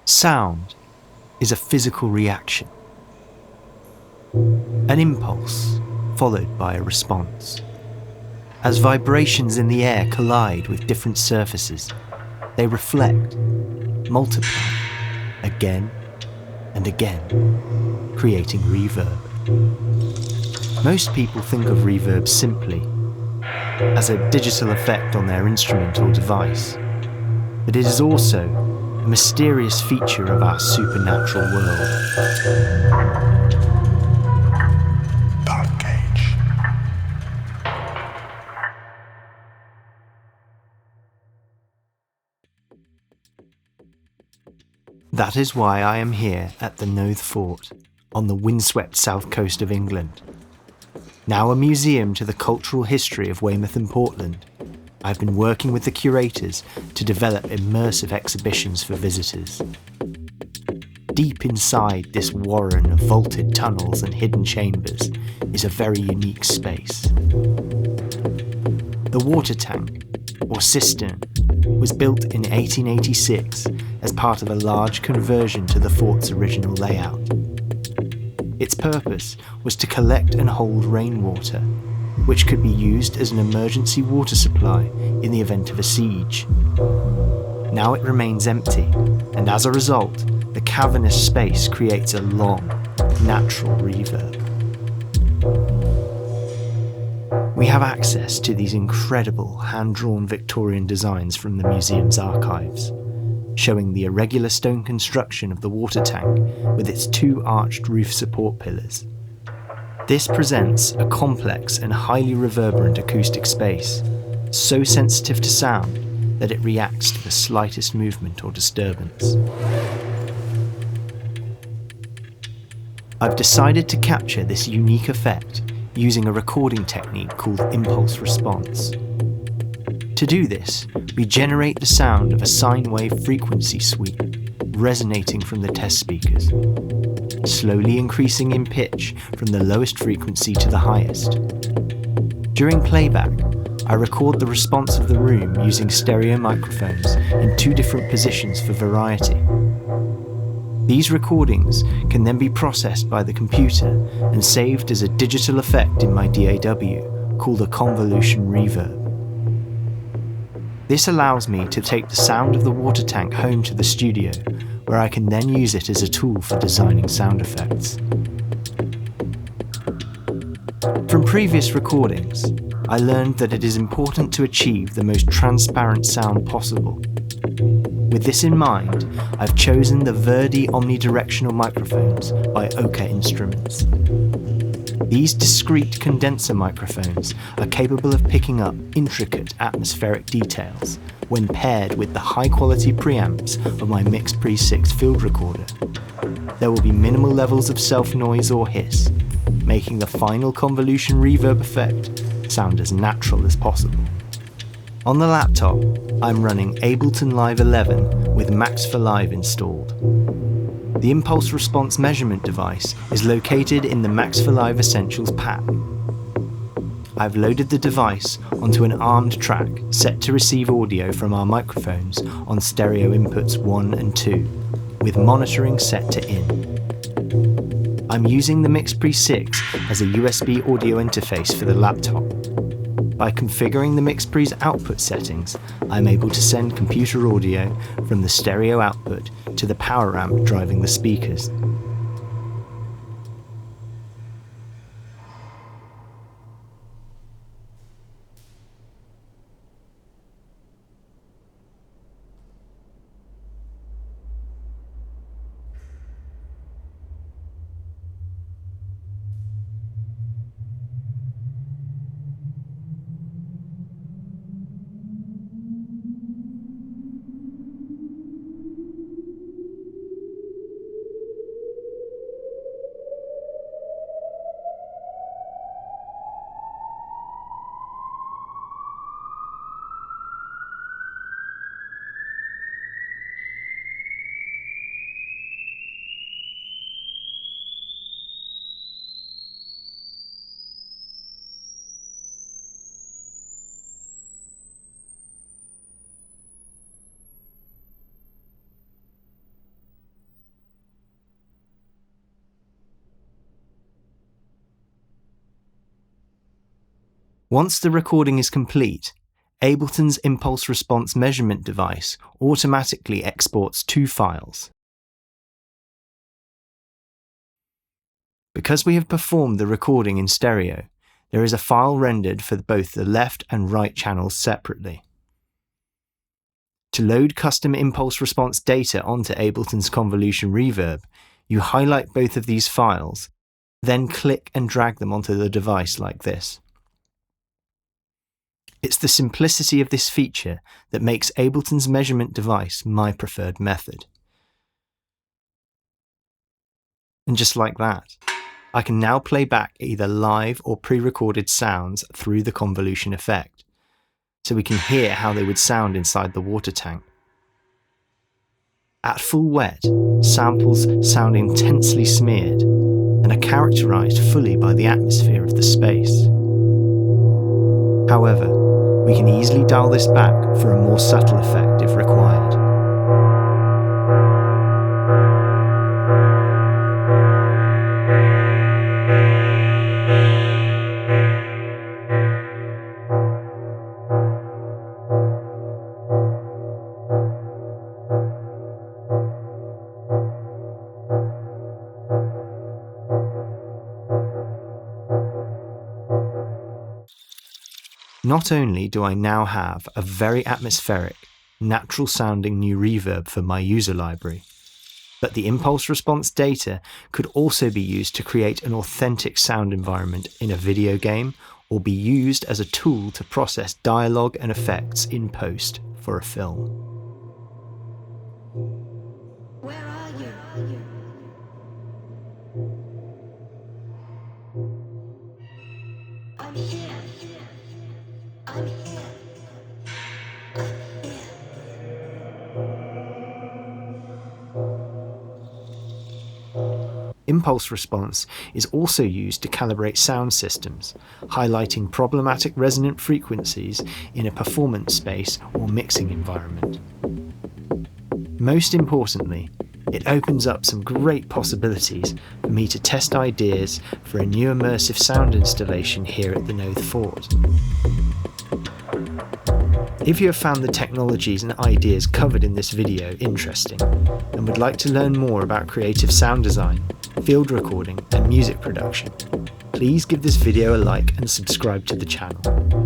Sound is a physical reaction, an impulse followed by a response. As vibrations in the air collide with different surfaces, they reflect, multiply, again and again, creating reverb. Most people think of reverb simply as a digital effect on their instrument or device, but it is also a mysterious feature of our supernatural world. That is why I am here at the Nothe Fort, on the windswept south coast of England. Now a museum to the cultural history of Weymouth and Portland, I've been working with the curators to develop immersive exhibitions for visitors. Deep inside this warren of vaulted tunnels and hidden chambers is a very unique space. The water tank, or cistern, was built in 1886 as part of a large conversion to the fort's original layout. Its purpose was to collect and hold rainwater, which could be used as an emergency water supply in the event of a siege. Now it remains empty, and as a result, the cavernous space creates a long, natural reverb. We have access to these incredible hand-drawn Victorian designs from the museum's archives, showing the irregular stone construction of the water tank with its two arched roof support pillars. This presents a complex and highly reverberant acoustic space, so sensitive to sound that it reacts to the slightest movement or disturbance. I've decided to capture this unique effect using a recording technique called impulse response. To do this, we generate the sound of a sine wave frequency sweep resonating from the test speakers, slowly increasing in pitch from the lowest frequency to the highest. During playback, I record the response of the room using stereo microphones in two different positions for variety. These recordings can then be processed by the computer and saved as a digital effect in my DAW called a Convolution Reverb. This allows me to take the sound of the water tank home to the studio, where I can then use it as a tool for designing sound effects. From previous recordings, I learned that it is important to achieve the most transparent sound possible. With this in mind, I've chosen the Verdi Omni-directional microphones by Oka Instruments. These discrete condenser microphones are capable of picking up intricate atmospheric details when paired with the high-quality preamps of my MixPre 6 field recorder. There will be minimal levels of self-noise or hiss, making the final convolution reverb effect sound as natural as possible. On the laptop, I'm running Ableton Live 11 with MixPre Live installed. The impulse response measurement device is located in the MixPre Live Essentials pack. I've loaded the device onto an armed track set to receive audio from our microphones on stereo inputs 1 and 2, with monitoring set to in. I'm using the MixPre 6 as a USB audio interface for the laptop. By configuring the MixPre's output settings, I'm able to send computer audio from the stereo output to the power amp driving the speakers. Once the recording is complete, Ableton's impulse response measurement device automatically exports 2 files. Because we have performed the recording in stereo, there is a file rendered for both the left and right channels separately. To load custom impulse response data onto Ableton's Convolution Reverb, you highlight both of these files, then click and drag them onto the device like this. It's the simplicity of this feature that makes Ableton's measurement device my preferred method. And just like that, I can now play back either live or pre-recorded sounds through the convolution effect, so we can hear how they would sound inside the water tank. At full wet, samples sound intensely smeared and are characterized fully by the atmosphere of the space. However, we can easily dial this back for a more subtle effect if required. Not only do I now have a very atmospheric, natural-sounding new reverb for my user library, but the impulse response data could also be used to create an authentic sound environment in a video game or be used as a tool to process dialogue and effects in post for a film. Where are you? I'm here. I'm here. I'm here. Impulse response is also used to calibrate sound systems, highlighting problematic resonant frequencies in a performance space or mixing environment. Most importantly, it opens up some great possibilities for me to test ideas for a new immersive sound installation here at the Nothe Fort. If you have found the technologies and ideas covered in this video interesting and would like to learn more about creative sound design, field recording and music production, please give this video a like and subscribe to the channel.